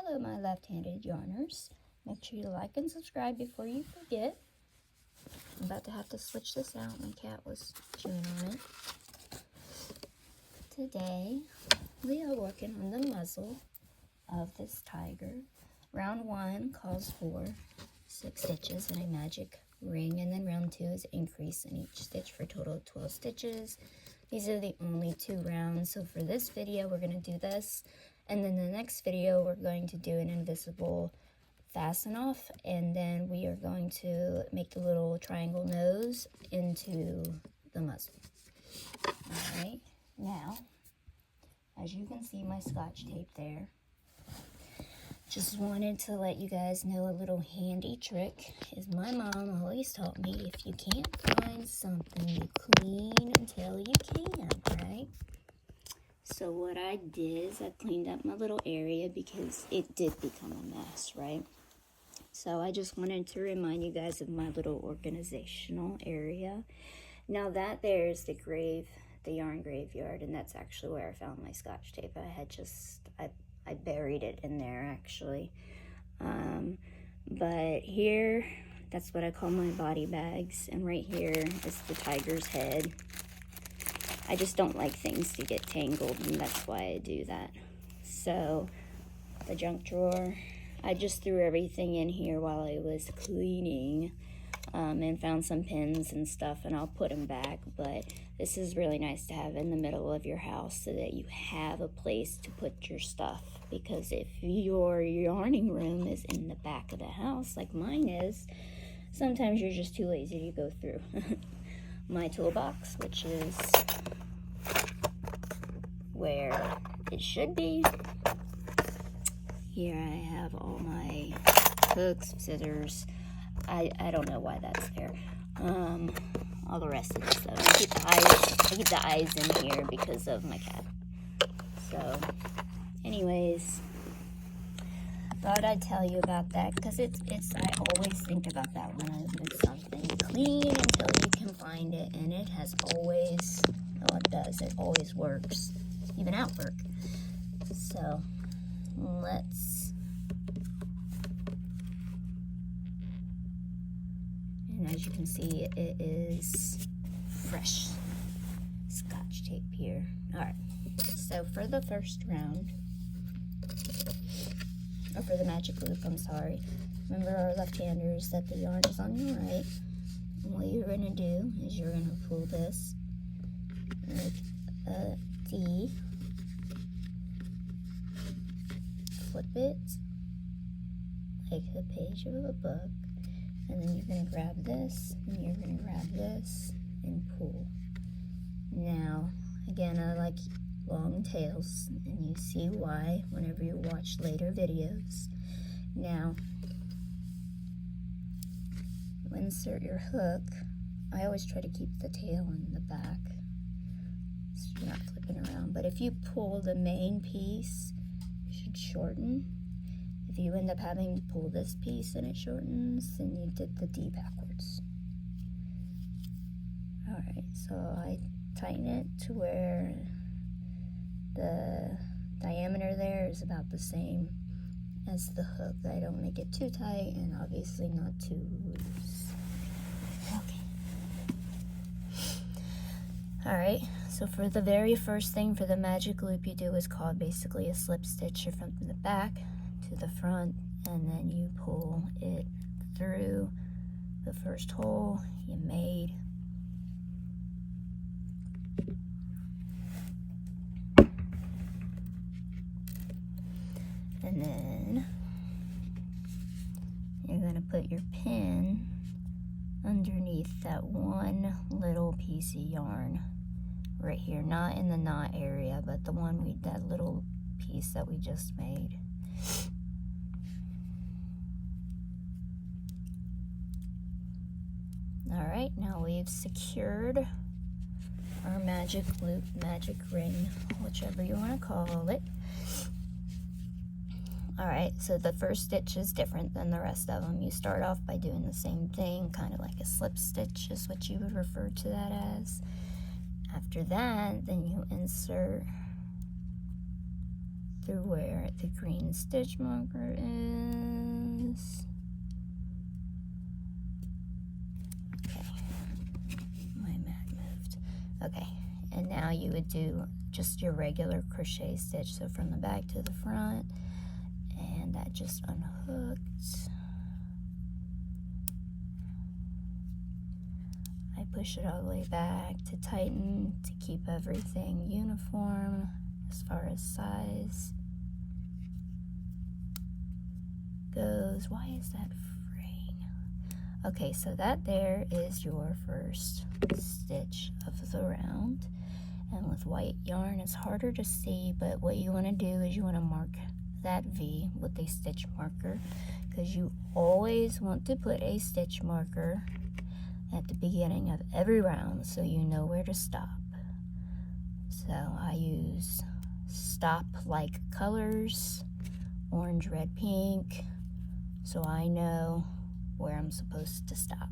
Hello, my left-handed yarners. Make sure you like and subscribe before you forget. I'm about to have to switch this out. My cat was chewing on it. Today, we are working on the muzzle of this tiger. Round 1 calls for 6 stitches and a magic ring, and then round 2 is increase in each stitch for a total of 12 stitches. These are the only 2 rounds, so for this video we're going to do this, and then the next video we're going to do an invisible fasten off, and then we are going to make the little triangle nose into the muzzle. Alright, now as you can see my scotch tape there. Just wanted to let you guys know a little handy trick is my mom always taught me if you can't find something, you clean until you can, right? So what I did is I cleaned up my little area because it did become a mess, right? So I just wanted to remind you guys of my little organizational area. Now that there's the yarn graveyard, and that's actually where I found my scotch tape. I buried it in there actually. But here, that's what I call my body bags. And right here is the tiger's head. I just don't like things to get tangled, and that's why I do that. So the junk drawer, I just threw everything in here while I was cleaning. And found some pins and stuff, and I'll put them back, but this is really nice to have in the middle of your house so that you have a place to put your stuff, because if your yarning room is in the back of the house like mine is, sometimes you're just too lazy to go through. My toolbox, which is where it should be. Here I have all my hooks, scissors. I don't know why that's there. All the rest of this stuff. I keep the eyes in here because of my cat. So, anyways, thought I'd tell you about that because I always think about that when I do something. Clean until you can find it, and it has always, it always works, even at work. So, and as you can see, it is fresh scotch tape here. Alright, so for the first round, or for the magic loop, I'm sorry. Remember our left-handers that the yarn is on your right. And what you're going to do is you're going to pull this like a D, flip it like a page of a book, and then you're going to grab this, and you're going to grab this, and pull. Now, again, I like long tails, and you see why whenever you watch later videos. Now, to insert your hook, I always try to keep the tail in the back, so you're not flipping around. But if you pull the main piece, it should shorten. If you end up having to pull this piece and it shortens, then you did the D backwards. Alright, so I tighten it to where the diameter there is about the same as the hook. I don't make it too tight and obviously not too loose. Okay. Alright, so for the very first thing for the magic loop you do is called basically a slip stitch. You're from the back to the front, and then you pull it through the first hole you made. And then you're going to put your pin underneath that one little piece of yarn right here, not in the knot area, but the one that little piece that we just made. Alright, now we've secured our magic loop, magic ring, whichever you want to call it. Alright, so the first stitch is different than the rest of them. You start off by doing the same thing, kind of like a slip stitch is what you would refer to that as. After that, then you insert through where the green stitch marker is. Okay, my mat moved. Okay, and now you would do just your regular crochet stitch, so from the back to the front, and that just unhooked. I push it all the way back to tighten to keep everything uniform as far as size goes. Why is that fraying? Okay, so that there is your first stitch of the round. And with white yarn, it's harder to see, but what you want to do is you want to mark that V with a stitch marker, because you always want to put a stitch marker at the beginning of every round so you know where to stop. So I use stop-like colors, orange, red, pink, so I know where I'm supposed to stop.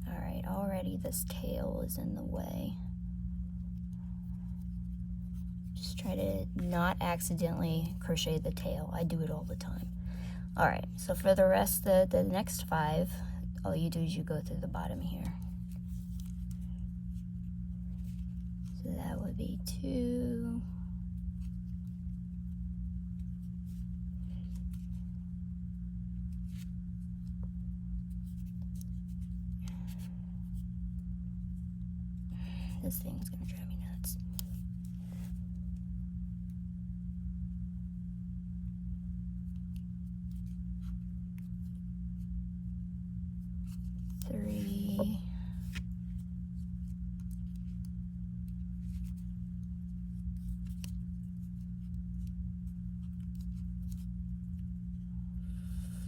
Alright, already this tail is in the way. Just try to not accidentally crochet the tail. I do it all the time. Alright, so for the rest of the next 5, all you do is you go through the bottom here. So that would be 2. This thing's gonna drive me nuts. 3.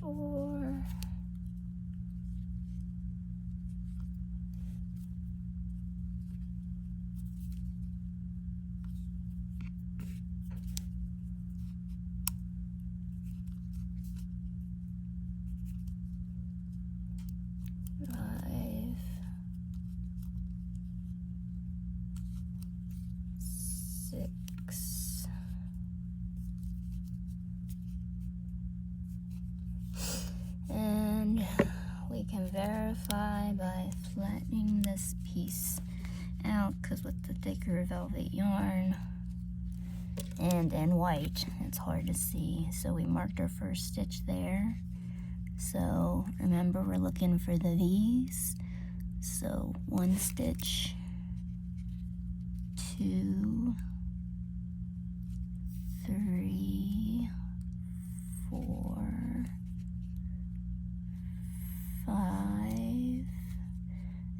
4. 5. 6. And we can verify by flattening this piece out, because with the thicker velvet yarn and in white, it's hard to see. So we marked our first stitch there. So remember, we're looking for the V's. So 1 stitch, 2, 3, 4, 5,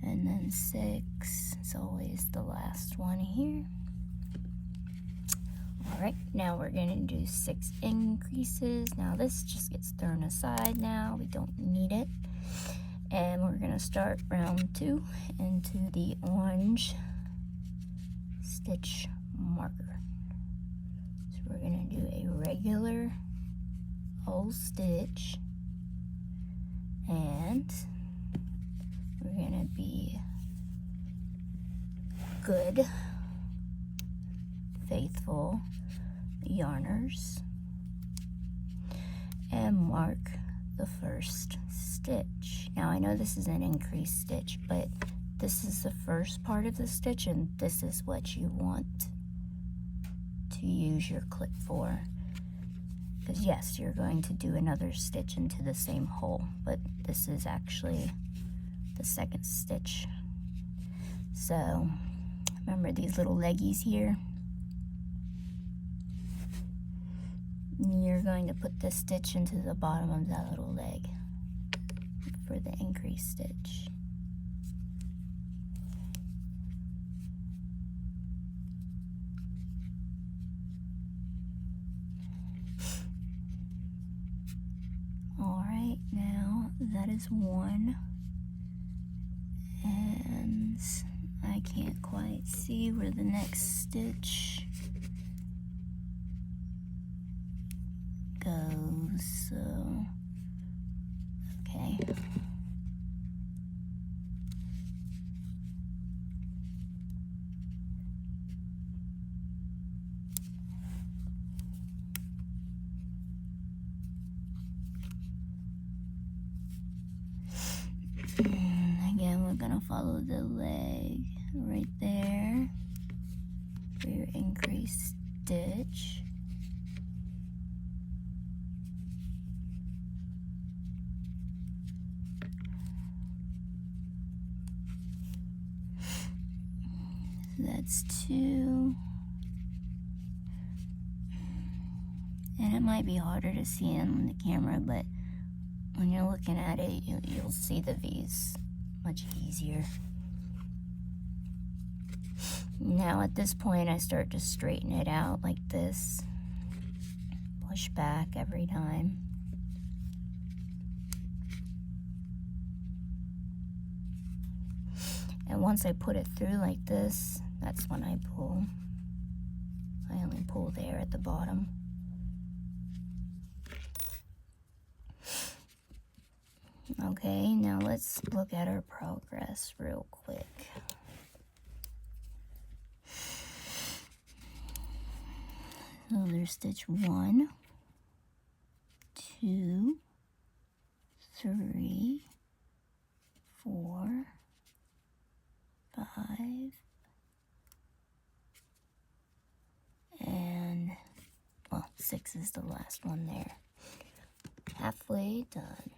and then 6. It's always the last one here. Alright, now we're going to do 6 increases. Now this just gets thrown aside now. We don't need it. And we're going to start round 2 into the orange stitch marker. So we're going to do a regular old stitch, and we're going to be good, faithful yarners and mark the first stitch. Now I know this is an increased stitch, but this is the first part of the stitch, and this is what you want to use your clip for. Because yes, you're going to do another stitch into the same hole, but this is actually the second stitch. So remember these little leggies here? You're going to put this stitch into the bottom of that little leg for the increased stitch. Alright, now that is 1, and I can't quite see where the next stitch goes, so okay. gonna follow the leg right there for your increased stitch. So that's 2. And it might be harder to see on the camera, but when you're looking at it, you'll see the V's much easier. Now at this point, I start to straighten it out like this. Push back every time. And once I put it through like this, that's when I pull. I only pull there at the bottom. Okay, now let's look at our progress real quick. So there's stitch 1, 2, 3, 4, 5, and, well, 6 is the last one there. Halfway done.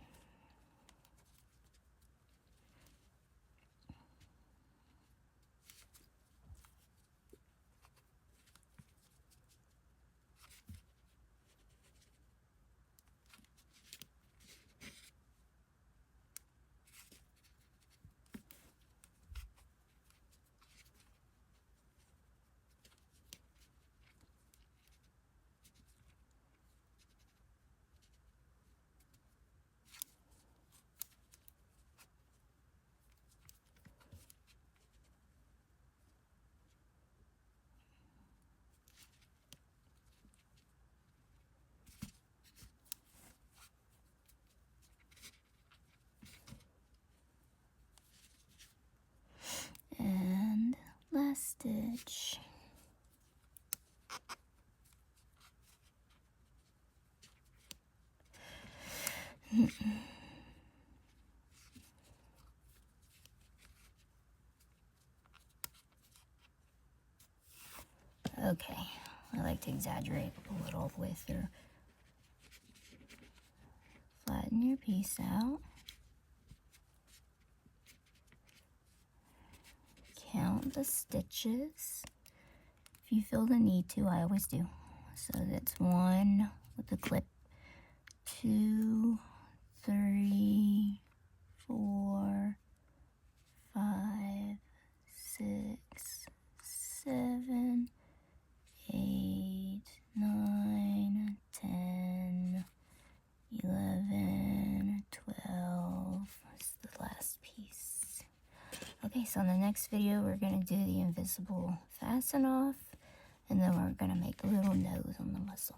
And last stitch. Okay, I like to exaggerate, pull it all the way through. Flatten your piece out. Count the stitches. If you feel the need to, I always do. So that's 1 with the clip, 2, 3, 4, 5, 6, 7, 8, 9, 10, 11, 12. That's the last piece. Okay, so in the next video, we're going to do the invisible fasten off, and then we're going to make a little nose on the muzzle.